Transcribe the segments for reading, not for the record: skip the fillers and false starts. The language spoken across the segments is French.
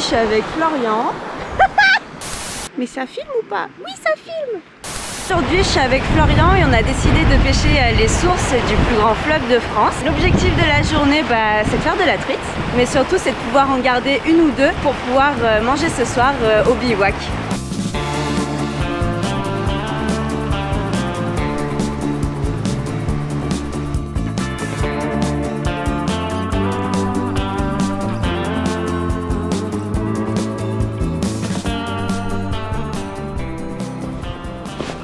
je suis avec Florian. Mais ça filme ou pas? Oui, ça filme. Aujourd'hui, je suis avec Florian et on a décidé de pêcher les sources du plus grand fleuve de France. L'objectif de la journée, c'est de faire de la truite, mais surtout c'est de pouvoir en garder une ou deux pour pouvoir manger ce soir au bivouac.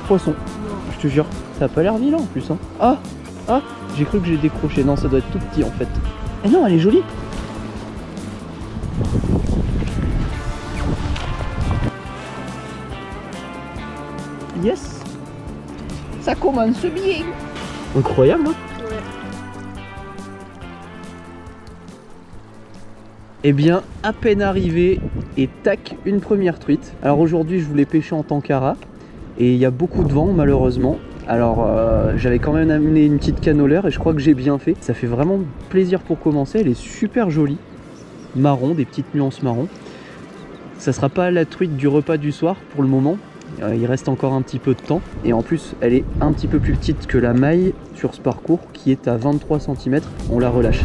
Poisson, je te jure, ça a pas l'air vilain en plus hein. Ah, j'ai cru que j'ai décroché, non ça doit être tout petit en fait. Eh non, elle est jolie. Yes, ça commence bien. Incroyable hein. Ouais. Eh bien, à peine arrivé et tac, une première truite. Alors aujourd'hui je voulais pêcher en tancara. Et il y a beaucoup de vent malheureusement. Alors j'avais quand même amené une petite canne au leurre et je crois que j'ai bien fait. Ça fait vraiment plaisir pour commencer, elle est super jolie. Marron, des petites nuances marron. Ça sera pas la truite du repas du soir pour le moment. Il reste encore un petit peu de temps. Et en plus elle est un petit peu plus petite que la maille sur ce parcours qui est à 23 cm. On la relâche.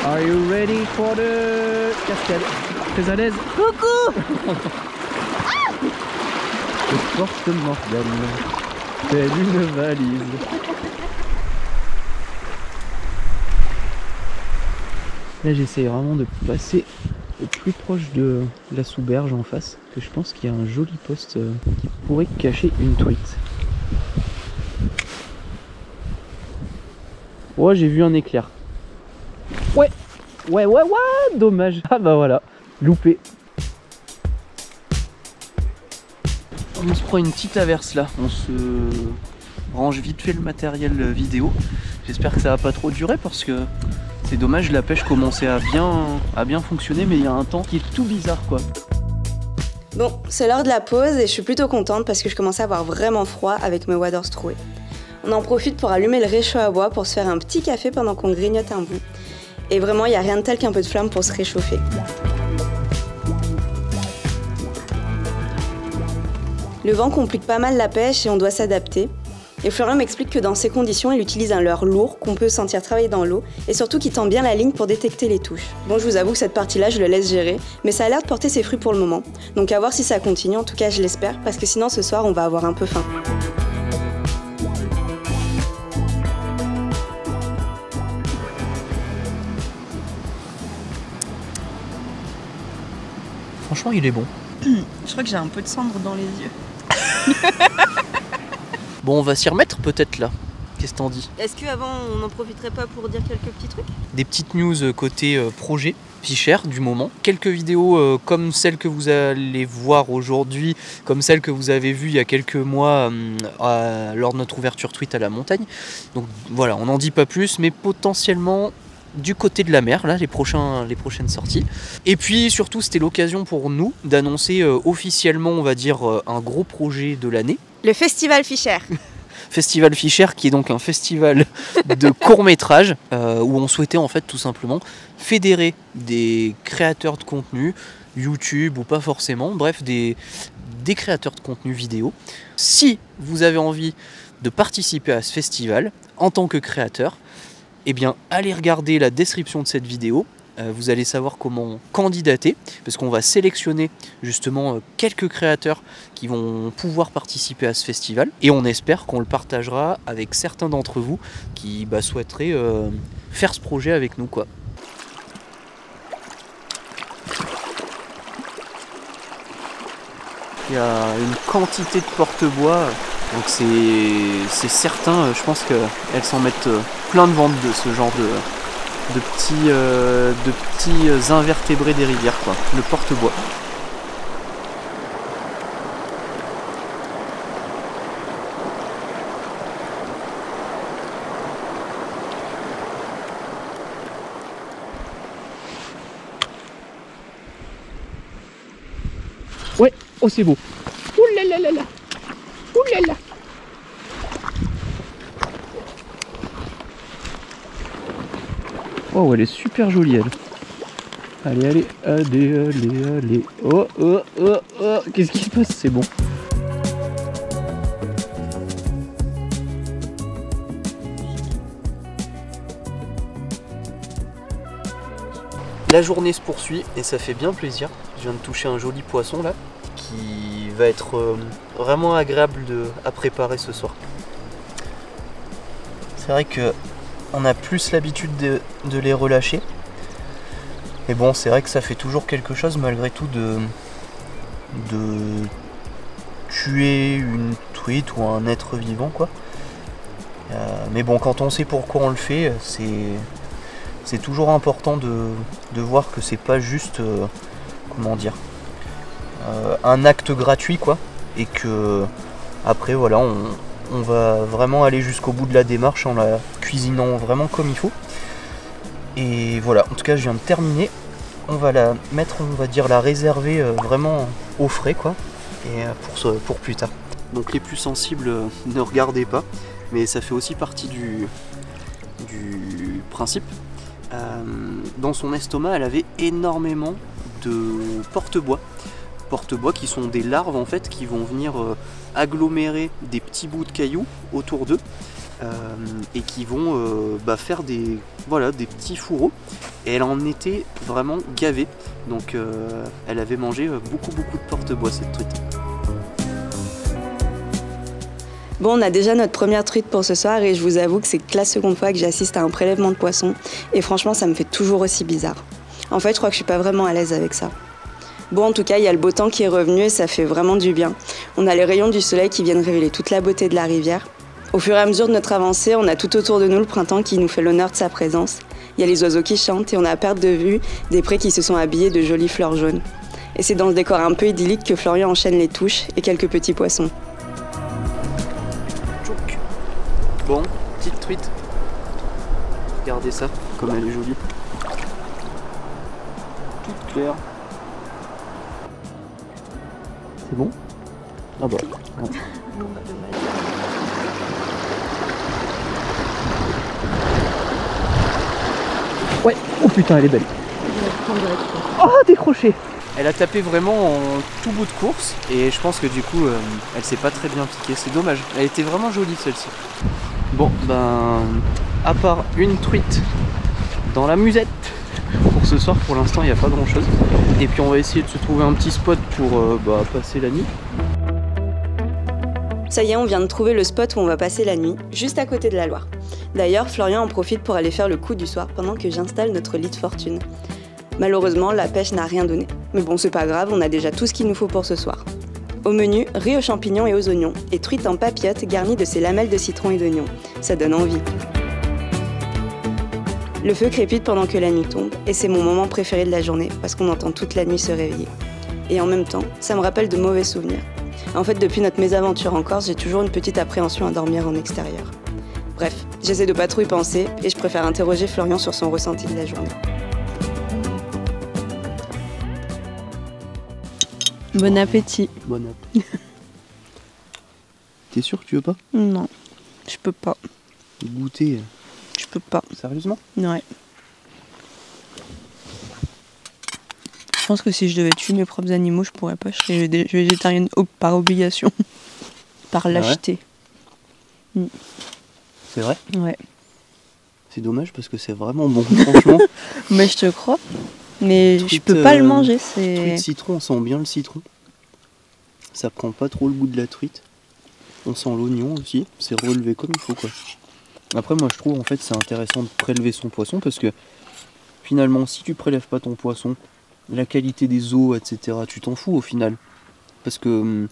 Are you ready for the cascade? Très à l'aise. Coucou. Je porte Morgane, telle une valise. Là j'essaye vraiment de passer au plus proche de la sous-berge en face, que je pense qu'il y a un joli poste qui pourrait cacher une truite. Ouais, j'ai vu un éclair. Ouais, dommage. Ah bah voilà. Loupé. On se prend une petite averse là, on se range vite fait le matériel vidéo. J'espère que ça va pas trop durer parce que c'est dommage, la pêche commençait à bien fonctionner mais il y a un temps qui est tout bizarre quoi. Bon, c'est l'heure de la pause et je suis plutôt contente parce que je commençais à avoir vraiment froid avec mes waders troués. On en profite pour allumer le réchaud à bois pour se faire un petit café pendant qu'on grignote un bout. Et vraiment, il n'y a rien de tel qu'un peu de flamme pour se réchauffer. Le vent complique pas mal la pêche et on doit s'adapter. Et Florian m'explique que dans ces conditions, il utilise un leurre lourd qu'on peut sentir travailler dans l'eau et surtout qui tend bien la ligne pour détecter les touches. Bon, je vous avoue que cette partie-là, je le laisse gérer, mais ça a l'air de porter ses fruits pour le moment. Donc à voir si ça continue, en tout cas je l'espère, parce que sinon ce soir, on va avoir un peu faim. Franchement, il est bon. Je crois que j'ai un peu de cendre dans les yeux. Bon, on va s'y remettre peut-être là. Qu'est-ce que t'en dis? Est-ce qu'avant, on n'en profiterait pas pour dire quelques petits trucs? Des petites news côté projet Fisher du moment. Quelques vidéos comme celle que vous allez voir aujourd'hui, comme celle que vous avez vue il y a quelques mois lors de notre ouverture tweet à la montagne. Donc voilà, on n'en dit pas plus, mais potentiellement du côté de la mer, là, les prochaines sorties. Et puis surtout, c'était l'occasion pour nous d'annoncer officiellement, on va dire, un gros projet de l'année. Le Festival Fisher. Festival Fisher, qui est donc un festival de court-métrage où on souhaitait en fait tout simplement fédérer des créateurs de contenu, YouTube ou pas forcément, bref, des créateurs de contenu vidéo. Si vous avez envie de participer à ce festival en tant que créateur, eh bien, allez regarder la description de cette vidéo. Vous allez savoir comment candidater, parce qu'on va sélectionner justement quelques créateurs qui vont pouvoir participer à ce festival. Et on espère qu'on le partagera avec certains d'entre vous qui souhaiteraient faire ce projet avec nous, quoi. Il y a une quantité de porte-bois. Donc c'est certain, je pense qu'elles s'en mettent plein de ventre de ce genre de petits invertébrés des rivières, quoi. Le porte-bois. Ouais, oh c'est beau. Ouh là là là là. Ouh là là. Oh, elle est super jolie, elle. Allez, allez, allez, allez, allez. Oh, oh, oh, oh. Qu'est-ce qui se passe? C'est bon. La journée se poursuit et ça fait bien plaisir. Je viens de toucher un joli poisson là, qui va être vraiment agréable à préparer ce soir. C'est vrai que on a plus l'habitude de les relâcher. Mais bon, c'est vrai que ça fait toujours quelque chose malgré tout de tuer une truite ou un être vivant quoi. Mais bon, quand on sait pourquoi on le fait, c'est toujours important de voir que c'est pas juste comment dire un acte gratuit quoi, et que après voilà on va vraiment aller jusqu'au bout de la démarche en la cuisinant vraiment comme il faut. Et voilà, en tout cas je viens de terminer. On va la mettre, on va dire la réserver vraiment au frais quoi, et pour plus tard. Donc les plus sensibles ne regardez pas, mais ça fait aussi partie du principe. Dans son estomac, elle avait énormément de porte-bois. Porte-bois qui sont des larves en fait qui vont venir agglomérer des petits bouts de cailloux autour d'eux et qui vont faire des petits fourreaux. Et elle en était vraiment gavée. Donc elle avait mangé beaucoup de porte-bois cette truite. Bon, on a déjà notre première truite pour ce soir et je vous avoue que c'est la seconde fois que j'assiste à un prélèvement de poisson et franchement ça me fait toujours aussi bizarre. En fait je crois que je suis pas vraiment à l'aise avec ça. Bon, en tout cas il y a le beau temps qui est revenu et ça fait vraiment du bien. On a les rayons du soleil qui viennent révéler toute la beauté de la rivière. Au fur et à mesure de notre avancée, on a tout autour de nous le printemps qui nous fait l'honneur de sa présence. Il y a les oiseaux qui chantent et on a à perte de vue des prés qui se sont habillés de jolies fleurs jaunes. Et c'est dans ce décor un peu idyllique que Florian enchaîne les touches et quelques petits poissons. Bon, petite truite. Regardez ça, comme elle est jolie. Toute claire. C'est bon? Ah bah. Ouais. Ouais, oh putain, elle est belle. Oh, décroché. Elle a tapé vraiment en tout bout de course et je pense que du coup elle s'est pas très bien piquée, c'est dommage. Elle était vraiment jolie celle-ci. Bon ben à part une truite dans la musette pour ce soir, pour l'instant il n'y a pas grand chose. Et puis on va essayer de se trouver un petit spot pour passer la nuit. Ça y est, on vient de trouver le spot où on va passer la nuit, juste à côté de la Loire. D'ailleurs, Florian en profite pour aller faire le coup du soir pendant que j'installe notre lit de fortune. Malheureusement, la pêche n'a rien donné. Mais bon, c'est pas grave, on a déjà tout ce qu'il nous faut pour ce soir. Au menu, riz aux champignons et aux oignons, et truite en papillote garnie de ces lamelles de citron et d'oignon. Ça donne envie. Le feu crépite pendant que la nuit tombe, et c'est mon moment préféré de la journée, parce qu'on entend toute la nuit se réveiller. Et en même temps, ça me rappelle de mauvais souvenirs. En fait, depuis notre mésaventure en Corse, j'ai toujours une petite appréhension à dormir en extérieur. Bref, j'essaie de pas trop y penser, et je préfère interroger Florian sur son ressenti de la journée. Bon appétit. Bon appétit. T'es sûr que tu veux pas? Non, je peux pas. Goûter? Je peux pas. Sérieusement? Ouais. Je pense que si je devais tuer mes propres animaux, je pourrais pas. Je serais végétarienne par obligation. Par lâcheté. Ah ouais. C'est vrai? Ouais. C'est dommage parce que c'est vraiment bon, franchement. Mais je te crois. Mais Truite, je peux pas le manger. C'est truite citron, on sent bien le citron. Ça prend pas trop le goût de la truite. On sent l'oignon aussi. C'est relevé comme il faut quoi. Après moi je trouve en fait c'est intéressant de prélever son poisson parce que finalement si tu prélèves pas ton poisson, la qualité des eaux etc. tu t'en fous au final. Parce que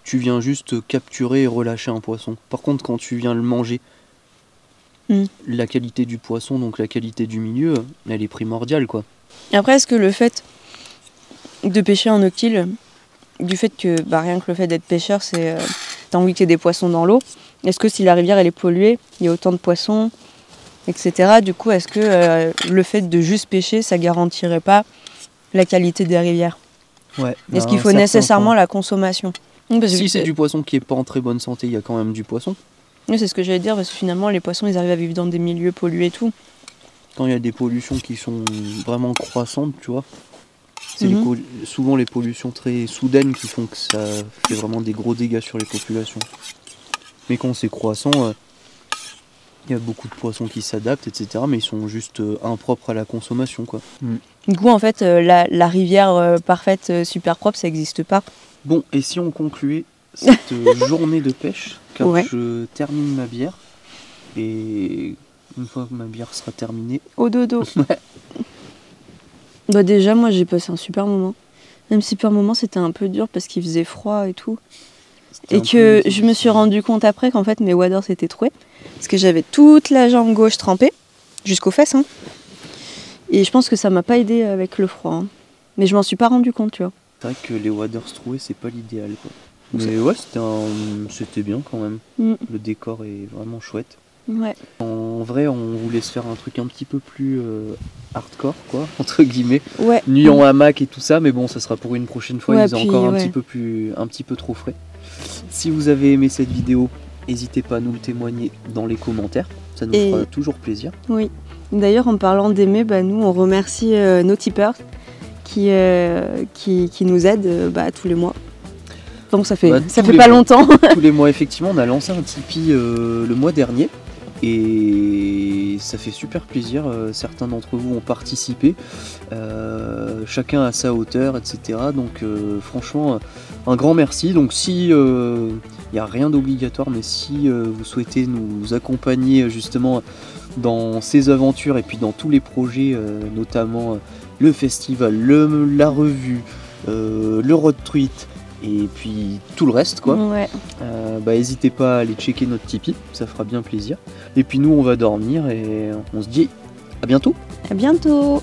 tu viens juste capturer et relâcher un poisson. Par contre quand tu viens le manger, la qualité du poisson, donc la qualité du milieu, elle est primordiale quoi. Après, est-ce que le fait de pêcher en noctile, du fait que rien que le fait d'être pêcheur, c'est t'as envie qu'il y ait des poissons dans l'eau, est-ce que si la rivière elle est polluée, il y a autant de poissons, etc. Du coup, est-ce que le fait de juste pêcher, ça garantirait pas la qualité des rivières? Ouais. Est-ce qu'il faut nécessairement la consommation? Si c'est du poisson qui est pas en très bonne santé, il y a quand même du poisson. Oui, c'est ce que j'allais dire, parce que finalement, les poissons, ils arrivent à vivre dans des milieux pollués et tout. quand il y a des pollutions qui sont vraiment croissantes, tu vois, c'est souvent les pollutions très soudaines qui font que ça fait vraiment des gros dégâts sur les populations. Mais quand c'est croissant, il y a beaucoup de poissons qui s'adaptent, etc. Mais ils sont juste impropres à la consommation, quoi. Du coup, en fait, la rivière parfaite, super propre, ça n'existe pas. Bon, et si on concluait cette journée de pêche, car Ouais. je termine ma bière, et une fois que ma bière sera terminée... Au dodo. Bah déjà, moi, j'ai passé un super moment. Même si par moments, c'était un peu dur parce qu'il faisait froid et tout. Et que je me suis rendu compte après qu'en fait, mes waders étaient troués. Parce que j'avais toute la jambe gauche trempée, jusqu'aux fesses. Hein. Et je pense que ça m'a pas aidé avec le froid. Hein. Mais je m'en suis pas rendu compte, tu vois. C'est vrai que les waders troués, c'est pas l'idéal, quoi. Mais ouais, c'était bien quand même. Le décor est vraiment chouette. Ouais. En vrai, on voulait se faire un truc un petit peu plus hardcore, quoi, entre guillemets. Ouais. Nuit en hamac et tout ça, mais bon, ça sera pour une prochaine fois. Ouais, Il est encore un petit peu trop frais. Si vous avez aimé cette vidéo, n'hésitez pas à nous le témoigner dans les commentaires. Ça nous fera toujours plaisir. Oui. D'ailleurs, en parlant d'aimer, nous, on remercie nos tipeurs qui nous aident tous les mois. Donc ça fait pas longtemps. Tous les mois, effectivement, on a lancé un Tipeee le mois dernier. Et ça fait super plaisir, certains d'entre vous ont participé, chacun à sa hauteur, etc. Donc franchement, un grand merci. Donc si n'y a rien d'obligatoire, mais si vous souhaitez nous accompagner justement dans ces aventures et puis dans tous les projets, notamment le festival, la revue, le road tweet, et puis tout le reste, quoi. Ouais. N'hésitez pas à aller checker notre Tipeee, ça fera bien plaisir. Et puis nous, on va dormir et on se dit à bientôt. À bientôt.